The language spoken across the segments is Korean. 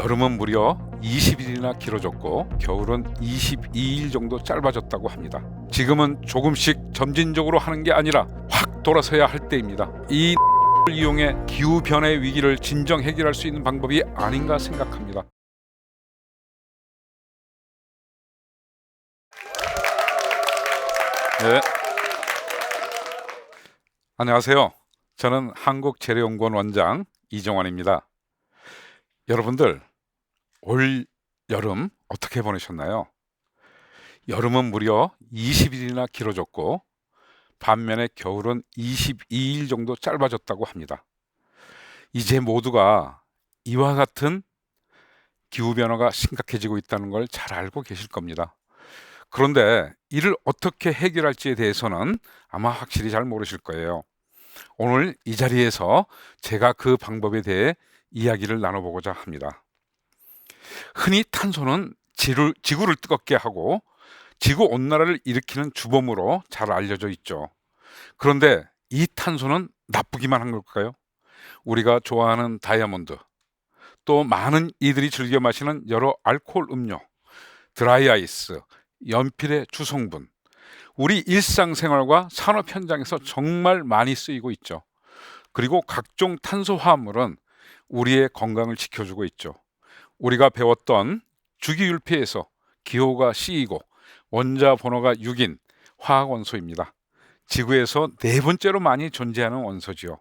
여름은 무려 20일이나 길어졌고 겨울은 22일 정도 짧아졌다고 합니다. 지금은 조금씩 점진적으로 하는 게 아니라 확 돌아서야 할 때입니다. 이 를 이용해 기후변화의 위기를 진정 해결할 수 있는 방법이 아닌가 생각합니다. 네, 안녕하세요. 저는 한국재래연구원 원장 이정환입니다. 여러분들, 올 여름 어떻게 보내셨나요? 여름은 무려 20일이나 길어졌고 반면에 겨울은 22일 정도 짧아졌다고 합니다. 이제 모두가 이와 같은 기후변화가 심각해지고 있다는 걸 잘 알고 계실 겁니다. 그런데 이를 어떻게 해결할지에 대해서는 아마 확실히 잘 모르실 거예요. 오늘 이 자리에서 제가 그 방법에 대해 이야기를 나눠보고자 합니다. 흔히 탄소는 지구를 뜨겁게 하고 지구 온난화를 일으키는 주범으로 잘 알려져 있죠. 그런데 이 탄소는 나쁘기만 한 걸까요? 우리가 좋아하는 다이아몬드, 또 많은 이들이 즐겨 마시는 여러 알코올 음료, 드라이 아이스, 연필의 주성분, 우리 일상생활과 산업 현장에서 정말 많이 쓰이고 있죠. 그리고 각종 탄소 화합물은 우리의 건강을 지켜주고 있죠. 우리가 배웠던 주기율표에서 기호가 C이고 원자 번호가 6인 화학원소입니다. 지구에서 네 번째로 많이 존재하는 원소지요.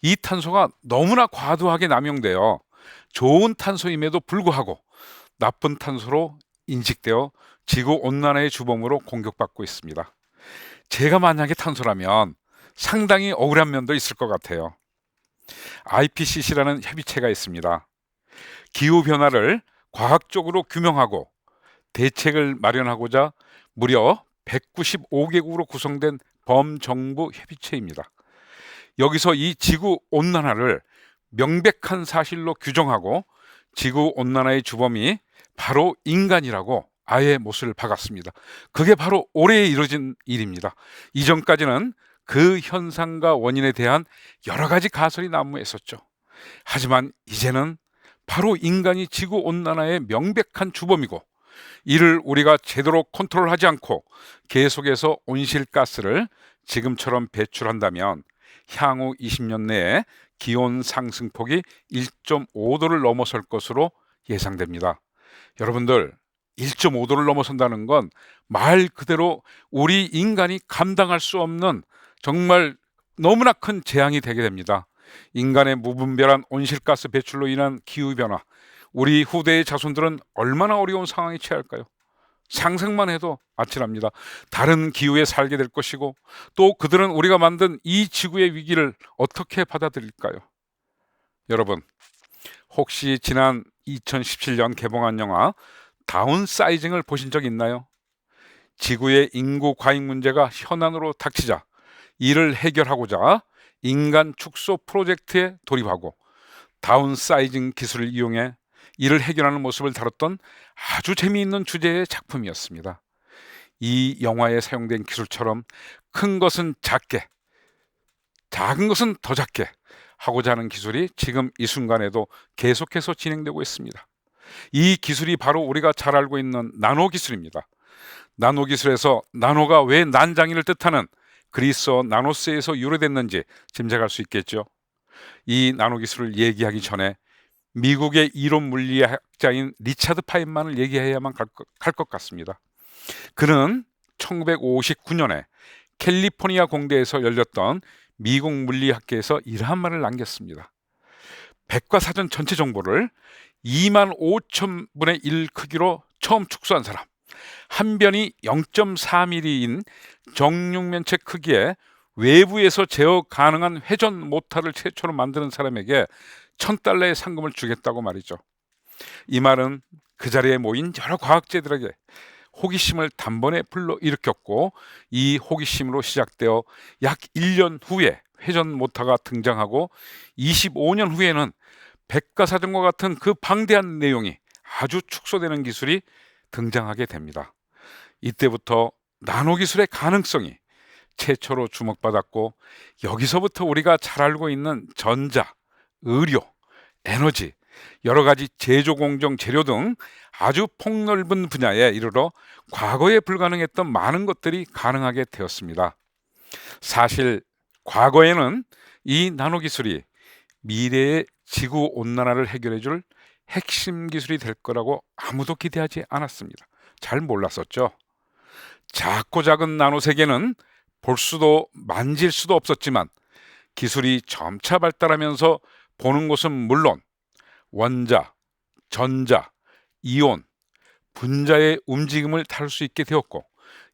이 탄소가 너무나 과도하게 남용되어 좋은 탄소임에도 불구하고 나쁜 탄소로 인식되어 지구 온난화의 주범으로 공격받고 있습니다. 제가 만약에 탄소라면 상당히 억울한 면도 있을 것 같아요. IPCC라는 협의체가 있습니다. 기후변화를 과학적으로 규명하고 대책을 마련하고자 무려 195개국으로 구성된 범정부 협의체입니다. 여기서 이 지구 온난화를 명백한 사실로 규정하고 지구 온난화의 주범이 바로 인간이라고 아예 못을 박았습니다. 그게 바로 올해 이루어진 일입니다. 이전까지는 그 현상과 원인에 대한 여러 가지 가설이 난무했었죠. 하지만 이제는 바로 인간이 지구 온난화의 명백한 주범이고 이를 우리가 제대로 컨트롤하지 않고 계속해서 온실가스를 지금처럼 배출한다면 향후 20년 내에 기온 상승폭이 1.5도를 넘어설 것으로 예상됩니다. 여러분들, 1.5도를 넘어선다는 건 말 그대로 우리 인간이 감당할 수 없는 정말 너무나 큰 재앙이 되게 됩니다. 인간의 무분별한 온실가스 배출로 인한 기후변화, 우리 후대의 자손들은 얼마나 어려운 상황에 처할까요? 상상만 해도 아찔합니다. 다른 기후에 살게 될 것이고 또 그들은 우리가 만든 이 지구의 위기를 어떻게 받아들일까요? 여러분, 혹시 지난 2017년 개봉한 영화 다운사이징을 보신 적 있나요? 지구의 인구 과잉 문제가 현안으로 닥치자 이를 해결하고자 인간 축소 프로젝트에 돌입하고 다운사이징 기술을 이용해 이를 해결하는 모습을 다뤘던 아주 재미있는 주제의 작품이었습니다. 이 영화에 사용된 기술처럼 큰 것은 작게, 작은 것은 더 작게 하고자 하는 기술이 지금 이 순간에도 계속해서 진행되고 있습니다. 이 기술이 바로 우리가 잘 알고 있는 나노 기술입니다. 나노 기술에서 나노가 왜 난장이를 뜻하는 그리스어 나노스에서 유래됐는지 짐작할 수 있겠죠. 이 나노 기술을 얘기하기 전에 미국의 이론 물리학자인 리차드 파인만을 얘기해야만 갈 것 같습니다. 그는 1959년에 캘리포니아 공대에서 열렸던 미국 물리학계에서 이러한 말을 남겼습니다. 백과사전 전체 정보를 2만 5천 분의 1 크기로 처음 축소한 사람, 한 변이 0.4mm인 정육면체 크기의 외부에서 제어 가능한 회전 모터를 최초로 만드는 사람에게 $1,000의 상금을 주겠다고 말이죠. 이 말은 그 자리에 모인 여러 과학자들에게 호기심을 단번에 불러일으켰고 이 호기심으로 시작되어 약 1년 후에 회전 모터가 등장하고 25년 후에는 백과사전과 같은 그 방대한 내용이 아주 축소되는 기술이 등장하게 됩니다. 이때부터 나노 기술의 가능성이 최초로 주목받았고 여기서부터 우리가 잘 알고 있는 전자, 의료, 에너지 여러 가지 제조 공정 재료 등 아주 폭넓은 분야에 이르러 과거에 불가능했던 많은 것들이 가능하게 되었습니다. 사실 과거에는 이 나노 기술이 미래의 지구 온난화를 해결해 줄 핵심 기술이 될 거라고 아무도 기대하지 않았습니다. 잘 몰랐었죠. 작고 작은 나노 세계는 볼 수도 만질 수도 없었지만 기술이 점차 발달하면서 보는 것은 물론 원자, 전자, 이온, 분자의 움직임을 다룰 수 있게 되었고,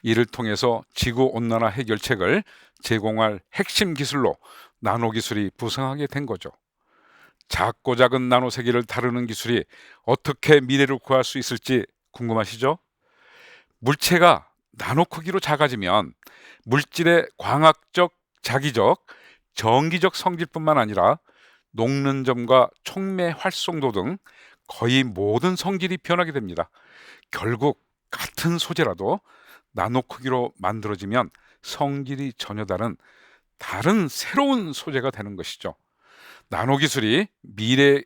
이를 통해서 지구온난화 해결책을 제공할 핵심 기술로 나노 기술이 부상하게 된 거죠. 작고 작은 나노 세계를 다루는 기술이 어떻게 미래를 구할 수 있을지 궁금하시죠? 물체가 나노 크기로 작아지면 물질의 광학적, 자기적, 정기적 성질뿐만 아니라 녹는 점과 촉매 활성도 등 거의 모든 성질이 변하게 됩니다. 결국 같은 소재라도 나노 크기로 만들어지면 성질이 전혀 다른 새로운 소재가 되는 것이죠. 나노 기술이 미래의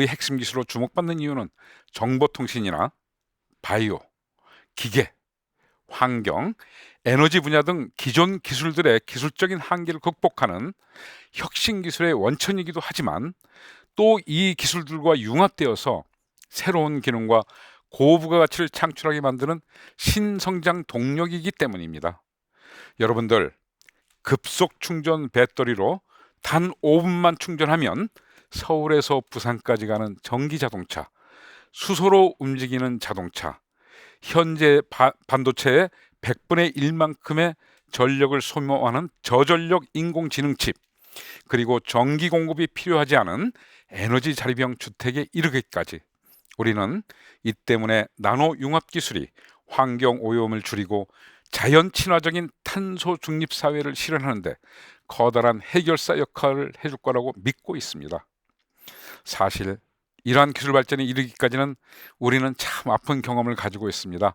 핵심 기술로 주목받는 이유는 정보통신이나 바이오, 기계, 환경, 에너지 분야 등 기존 기술들의 기술적인 한계를 극복하는 혁신 기술의 원천이기도 하지만 또 이 기술들과 융합되어서 새로운 기능과 고부가가치를 창출하게 만드는 신성장 동력이기 때문입니다. 여러분들, 급속 충전 배터리로 단 5분만 충전하면 서울에서 부산까지 가는 전기 자동차, 수소로 움직이는 자동차, 현재 반도체의 100분의 1만큼의 전력을 소모하는 저전력 인공지능 칩, 그리고 전기 공급이 필요하지 않은 에너지 자립형 주택에 이르기까지 우리는 이 때문에 나노 융합 기술이 환경 오염을 줄이고 자연 친화적인 탄소 중립 사회를 실현하는데 커다란 해결사 역할을 해줄 거라고 믿고 있습니다. 사실 이러한 기술 발전에 이르기까지는 우리는 참 아픈 경험을 가지고 있습니다.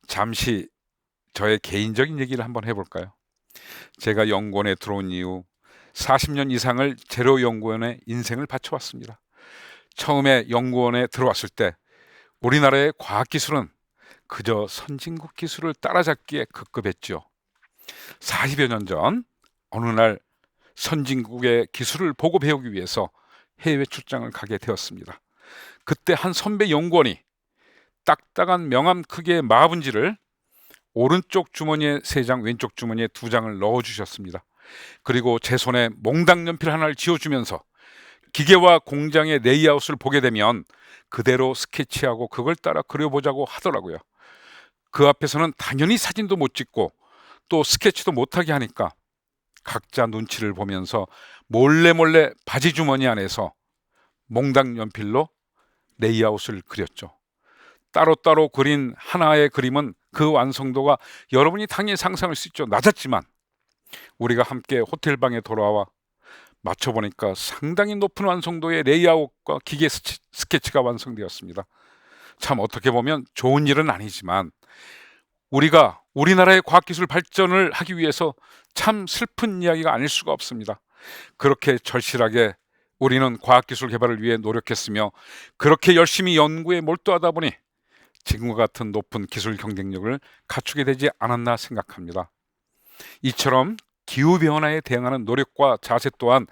잠시 저의 개인적인 얘기를 한번 해볼까요? 제가 연구원에 들어온 이후 40년 이상을 재료연구원에 인생을 바쳐왔습니다. 처음에 연구원에 들어왔을 때 우리나라의 과학기술은 그저 선진국 기술을 따라잡기에 급급했죠. 40여 년 전 어느 날 선진국의 기술을 보고 배우기 위해서 해외 출장을 가게 되었습니다. 그때 한 선배 연구원이 딱딱한 명암 크기의 마분지를 오른쪽 주머니에 3장, 왼쪽 주머니에 2장을 넣어주셨습니다. 그리고 제 손에 몽당 연필 하나를 쥐어주면서 기계와 공장의 레이아웃을 보게 되면 그대로 스케치하고 그걸 따라 그려보자고 하더라고요. 그 앞에서는 당연히 사진도 못 찍고 또 스케치도 못하게 하니까 각자 눈치를 보면서 몰래 바지 주머니 안에서 몽당 연필로 레이아웃을 그렸죠. 따로따로 그린 하나의 그림은 그 완성도가 여러분이 당연히 상상할 수 있죠. 낮았지만 우리가 함께 호텔방에 돌아와 맞춰보니까 상당히 높은 완성도의 레이아웃과 기계 스케치가 완성되었습니다. 참 어떻게 보면 좋은 일은 아니지만 우리가 우리나라의 과학기술 발전을 하기 위해서 참 슬픈 이야기가 아닐 수가 없습니다. 그렇게 절실하게 우리는 과학기술 개발을 위해 노력했으며 그렇게 열심히 연구에 몰두하다 보니 지금과 같은 높은 기술 경쟁력을 갖추게 되지 않았나 생각합니다. 이처럼 기후변화에 대응하는 노력과 자세 또한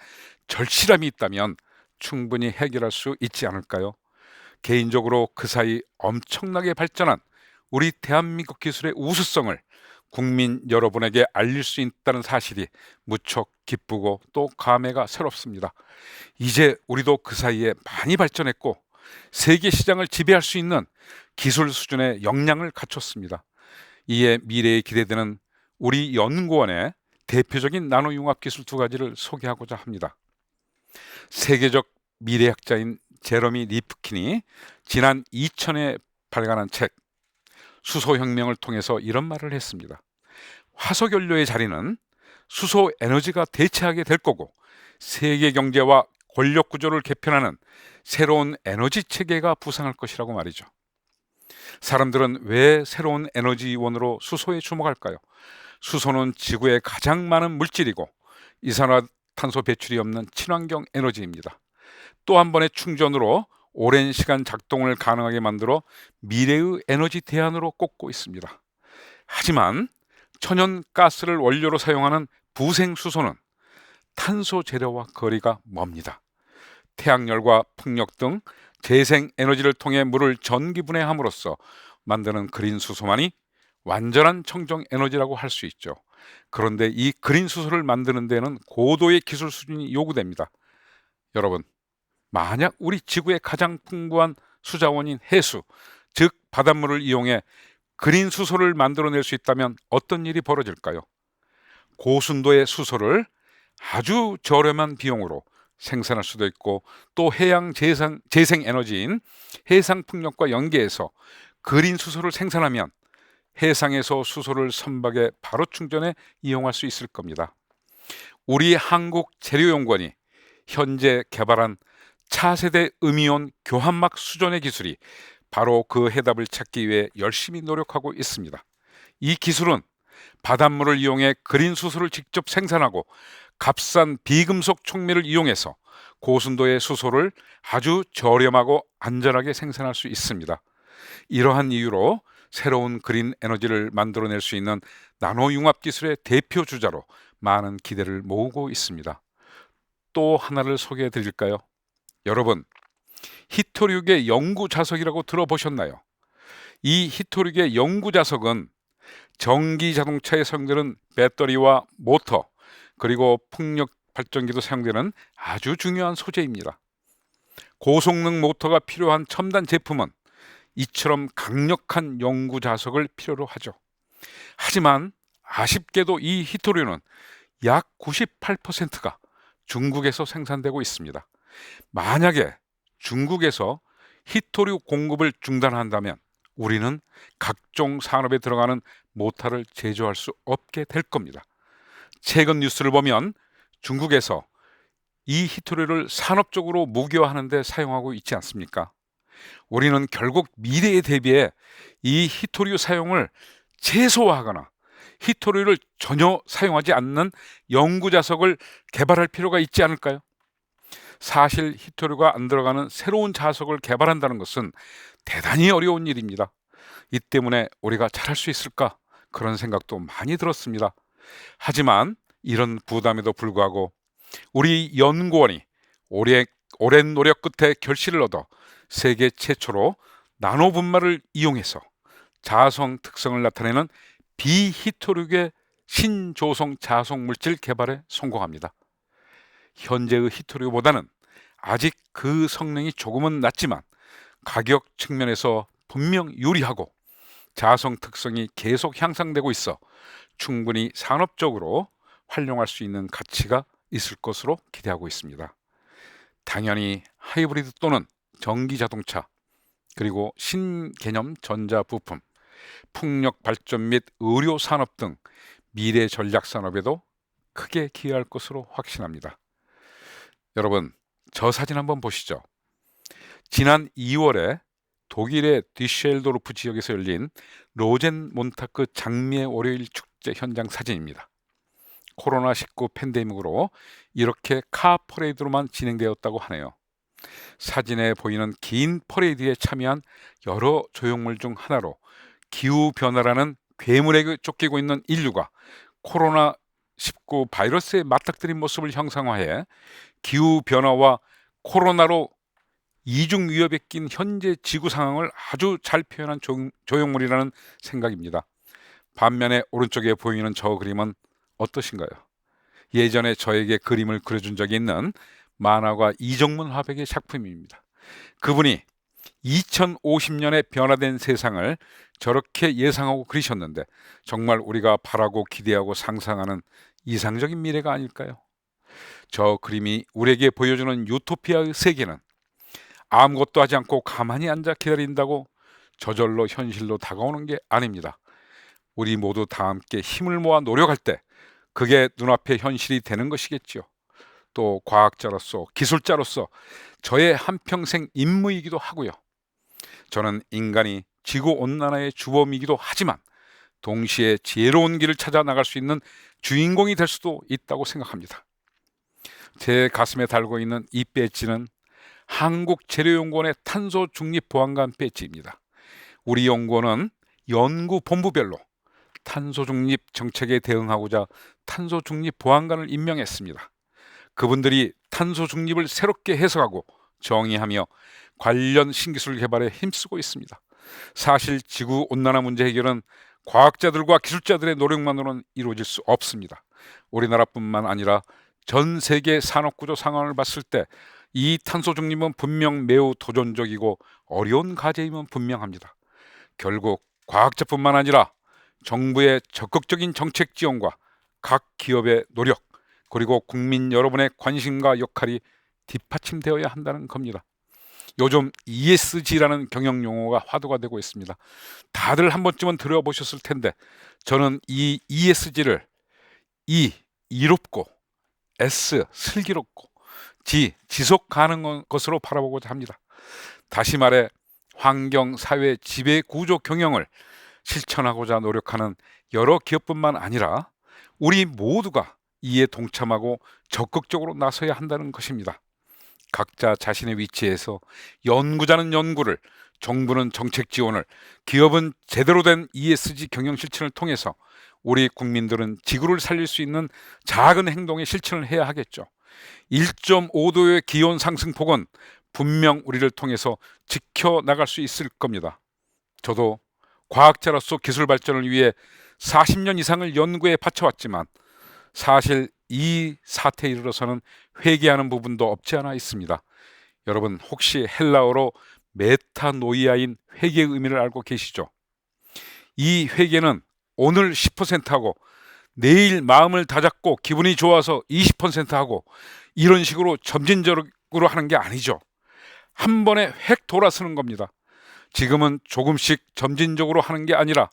절실함이 있다면 충분히 해결할 수 있지 않을까요? 개인적으로 그 사이 엄청나게 발전한 우리 대한민국 기술의 우수성을 국민 여러분에게 알릴 수 있다는 사실이 무척 기쁘고 또 감회가 새롭습니다. 이제 우리도 그 사이에 많이 발전했고 세계 시장을 지배할 수 있는 기술 수준의 역량을 갖췄습니다. 이에 미래에 기대되는 우리 연구원의 대표적인 나노융합 기술 2가지를 소개하고자 합니다. 세계적 미래학자인 제러미 리프킨이 지난 2000에 발간한 책 수소혁명을 통해서 이런 말을 했습니다. 화석연료의 자리는 수소 에너지가 대체하게 될 거고 세계 경제와 권력 구조를 개편하는 새로운 에너지 체계가 부상할 것이라고 말이죠. 사람들은 왜 새로운 에너지원으로 수소에 주목할까요? 수소는 지구에 가장 많은 물질이고 이산화탄소 배출이 없는 친환경 에너지입니다. 또 한 번의 충전으로 오랜 시간 작동을 가능하게 만들어 미래의 에너지 대안으로 꼽고 있습니다. 하지만 천연가스를 원료로 사용하는 부생수소는 탄소 재료와 거리가 멉니다. 태양열과 풍력 등 재생에너지를 통해 물을 전기분해함으로써 만드는 그린 수소만이 완전한 청정에너지라고 할 수 있죠. 그런데 이 그린 수소를 만드는 데는 고도의 기술 수준이 요구됩니다. 여러분, 만약 우리 지구의 가장 풍부한 수자원인 해수, 즉 바닷물을 이용해 그린 수소를 만들어낼 수 있다면 어떤 일이 벌어질까요? 고순도의 수소를 아주 저렴한 비용으로 생산할 수도 있고, 또 해양 재생에너지인 해상풍력과 연계해서 그린 수소를 생산하면 해상에서 수소를 선박에 바로 충전해 이용할 수 있을 겁니다. 우리 한국재료연구원이 현재 개발한 차세대 음이온 교환막 수전의 기술이 바로 그 해답을 찾기 위해 열심히 노력하고 있습니다. 이 기술은 바닷물을 이용해 그린 수소를 직접 생산하고 값싼 비금속 촉매를 이용해서 고순도의 수소를 아주 저렴하고 안전하게 생산할 수 있습니다. 이러한 이유로 새로운 그린 에너지를 만들어낼 수 있는 나노융합 기술의 대표 주자로 많은 기대를 모으고 있습니다. 또 하나를 소개해 드릴까요? 여러분, 히토류계 영구자석이라고 들어보셨나요? 이 히토류계 영구자석은 전기 자동차에 사용되는 배터리와 모터, 그리고 풍력 발전기도 사용되는 아주 중요한 소재입니다. 고성능 모터가 필요한 첨단 제품은 이처럼 강력한 영구자석을 필요로 하죠. 하지만 아쉽게도 이 히토류는 약 98%가 중국에서 생산되고 있습니다. 만약에 중국에서 히토류 공급을 중단한다면 우리는 각종 산업에 들어가는 모터를 제조할 수 없게 될 겁니다. 최근 뉴스를 보면 중국에서 이 히토류를 산업적으로 무기화하는 데 사용하고 있지 않습니까? 우리는 결국 미래에 대비해 이 히토류 사용을 최소화하거나 히토류를 전혀 사용하지 않는 영구자석을 개발할 필요가 있지 않을까요? 사실 히토류가 안 들어가는 새로운 자석을 개발한다는 것은 대단히 어려운 일입니다. 이 때문에 우리가 잘할 수 있을까? 그런 생각도 많이 들었습니다. 하지만 이런 부담에도 불구하고 우리 연구원이 오랜 노력 끝에 결실을 얻어 세계 최초로 나노 분말을 이용해서 자성 특성을 나타내는 비히토류계 신조성 자석 물질 개발에 성공합니다. 현재의 히토류보다는 아직 그 성능이 조금은 낮지만 가격 측면에서 분명 유리하고 자성 특성이 계속 향상되고 있어 충분히 산업적으로 활용할 수 있는 가치가 있을 것으로 기대하고 있습니다. 당연히 하이브리드 또는 전기 자동차, 그리고 신개념 전자 부품, 풍력 발전 및 의료 산업 등 미래 전략 산업에도 크게 기여할 것으로 확신합니다. 여러분, 저 사진 한번 보시죠. 지난 2월에 독일의 뒤셀도르프 지역에서 열린 로젠몬타크 장미의 월요일 축제 현장 사진입니다. 코로나19 팬데믹으로 이렇게 카 퍼레이드로만 진행되었다고 하네요. 사진에 보이는 긴 퍼레이드에 참여한 여러 조형물 중 하나로 기후변화라는 괴물에 쫓기고 있는 인류가 코로나19 바이러스에 맞닥뜨린 모습을 형상화해 기후변화와 코로나로 이중 위협에 낀 현재 지구 상황을 아주 잘 표현한 조형물이라는 생각입니다. 반면에 오른쪽에 보이는 저 그림은 어떠신가요? 예전에 저에게 그림을 그려준 적이 있는 만화가 이정문 화백의 작품입니다. 그분이 2050년에 변화된 세상을 저렇게 예상하고 그리셨는데 정말 우리가 바라고 기대하고 상상하는 이상적인 미래가 아닐까요? 저 그림이 우리에게 보여주는 유토피아의 세계는 아무것도 하지 않고 가만히 앉아 기다린다고 저절로 현실로 다가오는 게 아닙니다. 우리 모두 다 함께 힘을 모아 노력할 때 그게 눈앞에 현실이 되는 것이겠지요. 또 과학자로서 기술자로서 저의 한평생 임무이기도 하고요. 저는 인간이 지구온난화의 주범이기도 하지만 동시에 지혜로운 길을 찾아 나갈 수 있는 주인공이 될 수도 있다고 생각합니다. 제 가슴에 달고 있는 이 배지는 한국재료연구원의 탄소 중립 보안관 배지입니다. 우리 연구원은 연구 본부별로 탄소 중립 정책에 대응하고자 탄소 중립 보안관을 임명했습니다. 그분들이 탄소 중립을 새롭게 해석하고 정의하며 관련 신기술 개발에 힘쓰고 있습니다. 사실 지구 온난화 문제 해결은 과학자들과 기술자들의 노력만으로는 이루어질 수 없습니다. 우리나라뿐만 아니라 전 세계 산업구조 상황을 봤을 때 이 탄소 중립은 분명 매우 도전적이고 어려운 과제임은 분명합니다. 결국 과학자뿐만 아니라 정부의 적극적인 정책 지원과 각 기업의 노력, 그리고 국민 여러분의 관심과 역할이 뒷받침되어야 한다는 겁니다. 요즘 ESG라는 경영 용어가 화두가 되고 있습니다. 다들 한 번쯤은 들어보셨을 텐데, 저는 이 ESG를 E, 이롭고, S, 슬기롭고, G, 지속 가능한 것으로 바라보고자 합니다. 다시 말해 환경, 사회, 지배 구조 경영을 실천하고자 노력하는 여러 기업뿐만 아니라 우리 모두가 이에 동참하고 적극적으로 나서야 한다는 것입니다. 각자 자신의 위치에서 연구자는 연구를, 정부는 정책 지원을, 기업은 제대로 된 ESG 경영 실천을 통해서 우리 국민들은 지구를 살릴 수 있는 작은 행동의 실천을 해야 하겠죠. 1.5도의 기온 상승폭은 분명 우리를 통해서 지켜나갈 수 있을 겁니다. 저도 과학자로서 기술 발전을 위해 40년 이상을 연구에 바쳐왔지만 사실 이 사태에 이르러서는 회개하는 부분도 없지 않아 있습니다. 여러분, 혹시 헬라어로 메타노이아인 회개의 의미를 알고 계시죠? 이 회개는 오늘 10%하고 내일 마음을 다잡고 기분이 좋아서 20%하고 이런 식으로 점진적으로 하는 게 아니죠. 한 번에 획 돌아서는 겁니다. 지금은 조금씩 점진적으로 하는 게 아니라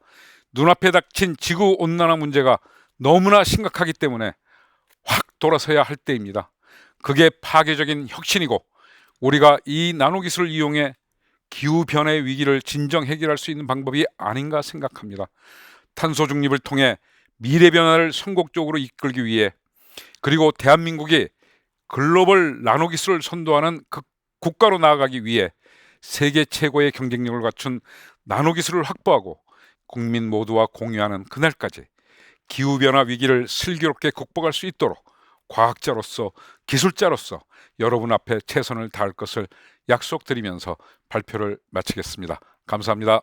눈앞에 닥친 지구온난화 문제가 너무나 심각하기 때문에 확 돌아서야 할 때입니다. 그게 파괴적인 혁신이고 우리가 이 나노기술을 이용해 기후변화의 위기를 진정 해결할 수 있는 방법이 아닌가 생각합니다. 탄소 중립을 통해 미래 변화를 선곡적으로 이끌기 위해, 그리고 대한민국이 글로벌 나노기술을 선도하는 그 국가로 나아가기 위해 세계 최고의 경쟁력을 갖춘 나노기술을 확보하고 국민 모두와 공유하는 그날까지 기후변화 위기를 슬기롭게 극복할 수 있도록 과학자로서, 기술자로서 여러분 앞에 최선을 다할 것을 약속드리면서 발표를 마치겠습니다. 감사합니다.